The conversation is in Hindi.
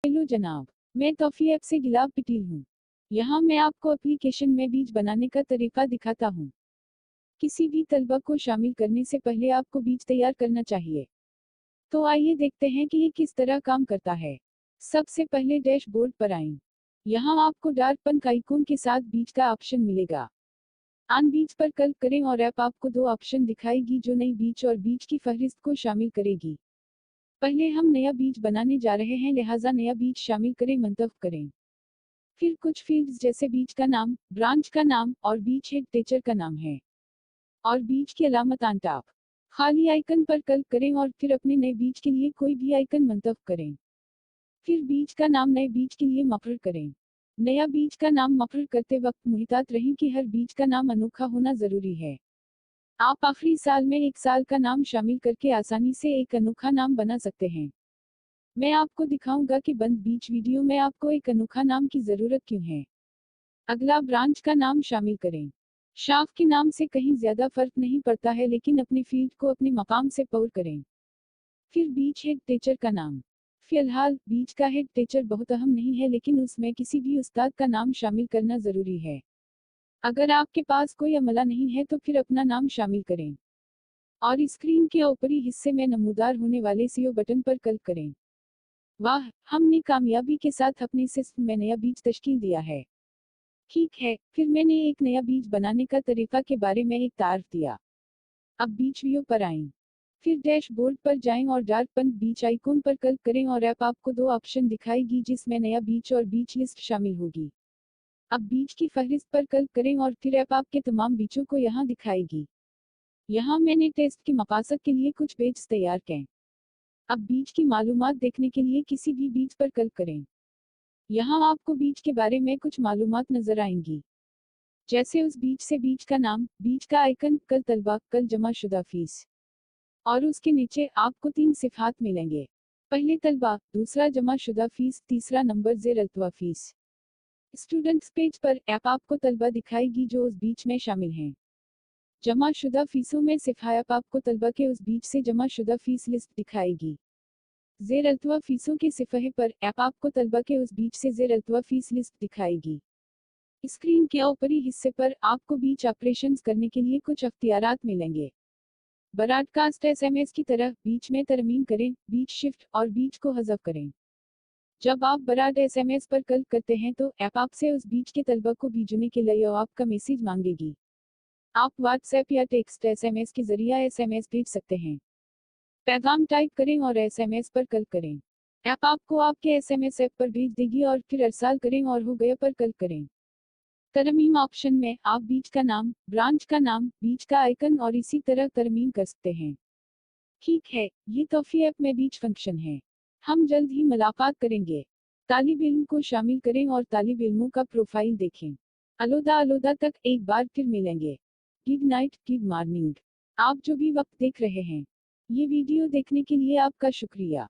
हेलो जनाब, मैं तौफी ऐप से गिलाब पटेल हूँ। यहाँ मैं आपको एप्लीकेशन में बीज बनाने का तरीका दिखाता हूँ। किसी भी तलबा को शामिल करने से पहले आपको बीज तैयार करना चाहिए। तो आइए देखते हैं कि ये किस तरह काम करता है। सबसे पहले डैशबोर्ड पर आएं। यहाँ आपको डार्क पंक आइकॉन के साथ बीज का ऑप्शन मिलेगा। आन बीज पर क्लिक करें और ऐप आपको दो ऑप्शन दिखाएगी जो नई बीज और बीज की फहरिस्त को शामिल करेगी। पहले हम नया बीज बनाने जा रहे हैं, लिहाजा नया बीज शामिल करें, मंतखब करें। फिर कुछ फील्ड्स जैसे बीज का नाम, ब्रांच का नाम और बीज हेड टीचर का नाम है और बीज की अलामत ऑन टॉप। खाली आइकन पर क्लिक करें और फिर अपने नए बीज के लिए कोई भी आइकन मंतखब करें। फिर बीज का नाम नए बीज के लिए मुकर्रर करें। नया बीज का नाम मुकर्रर करते वक्त मुहितात रहें कि हर बीज का नाम अनोखा होना जरूरी है। आप आखिरी साल में एक साल का नाम शामिल करके आसानी से एक अनोखा नाम बना सकते हैं। मैं आपको दिखाऊंगा कि बंद बीज वीडियो में आपको एक अनोखा नाम की जरूरत क्यों है। अगला ब्रांच का नाम शामिल करें। शाख के नाम से कहीं ज्यादा फर्क नहीं पड़ता है, लेकिन अपने फील्ड को अपने मकाम से पुर करें। फिर बीज हेड टीचर का नाम। फिलहाल बीज का हेड टीचर बहुत अहम नहीं है, लेकिन उसमें किसी भी उस्ताद का नाम शामिल करना जरूरी है। अगर आपके पास कोई अमला नहीं है तो फिर अपना नाम शामिल करें और स्क्रीन के ऊपरी हिस्से में नमूदार होने वाले सीओ बटन पर क्लिक करें। वाह, हमने कामयाबी के साथ अपने सिस्टम में नया बीज तश्कील दिया है। ठीक है, फिर मैंने एक नया बीज बनाने का तरीका के बारे में एक तारीफ दिया। अब बीज व्यू पर आएं। फिर डैशबोर्ड पर जाएं और डार्क पंक बीज आइकॉन पर क्लिक करें और ऐप आपको दो ऑप्शन दिखाएगी जिसमें नया बीज और बीज लिस्ट शामिल होगी। अब बीज की फहरिस्त पर क्लिक करें और फिर ऐप आपके तमाम बीजों को यहाँ दिखाएगी। यहाँ मैंने टेस्ट के मकासद के लिए कुछ पेज तैयार किए। अब बीज की मालूमात देखने के लिए किसी भी बीज पर क्लिक करें। यहाँ आपको बीज के बारे में कुछ मालूमात नजर आएंगी, जैसे उस बीज से बीज का नाम, बीज का आइकन, कल तलबा, कल जमा शुदा फीस। और उसके नीचे आपको तीन सिफात मिलेंगे। पहले तलबा, दूसरा जमा शुदा फीस, तीसरा नंबर ज़ेर अल्तवा फीस। स्टूडेंट्स पेज पर ऐप आपको तलबा दिखाएगी जो उस बीज में शामिल हैं। जमा शुदा फीसों में सिफा ऐप आपको तलबा के उस बीज से जमा शुदा फीस लिस्ट दिखाएगी। ज़ेर अल्तवा फीसों के सिफहे पर ऐप आपको तलबा के उस बीज से ज़ेर अल्तवा फीस लिस्ट दिखाएगी। स्क्रीन के ऊपरी हिस्से पर आपको बीच ऑपरेशंस करने के लिए कुछ अख्तियारात मिलेंगे। ब्रॉडकास्ट एसएमएस की तरह बीच में तरमीम करें, बीच शिफ्ट और बीच को हज़फ करें। जब आप ब्रॉड एसएमएस पर क्लिक करते हैं तो ऐप आपसे उस बीच के तलबा को भेजने के लिए आपका मैसेज मांगेगी। आप व्हाट्सएप या टेक्स्ट एसएमएस के जरिए एसएमएस भेज सकते हैं। पैगाम टाइप करें और एसएमएस पर क्लिक करें। ऐप आपको आपके एसएमएस ऐप पर भेज देगी और फिर अरसाल करें और हो गया पर क्लिक करें। तरमीम ऑप्शन में आप बीज का नाम, ब्रांच का नाम, बीज का आइकन और इसी तरह तरमीम कर सकते हैं। ठीक है, ये तौफी ऐप में बीज फंक्शन है। हम जल्द ही मुलाकात करेंगे। तालिब इल्म को शामिल करें और तालिब इल्मों का प्रोफाइल देखें। अलौदा अलौदा तक एक बार फिर मिलेंगे। Good night, good morning. आप जो भी वक्त देख रहे हैं, ये वीडियो देखने के लिए आपका शुक्रिया।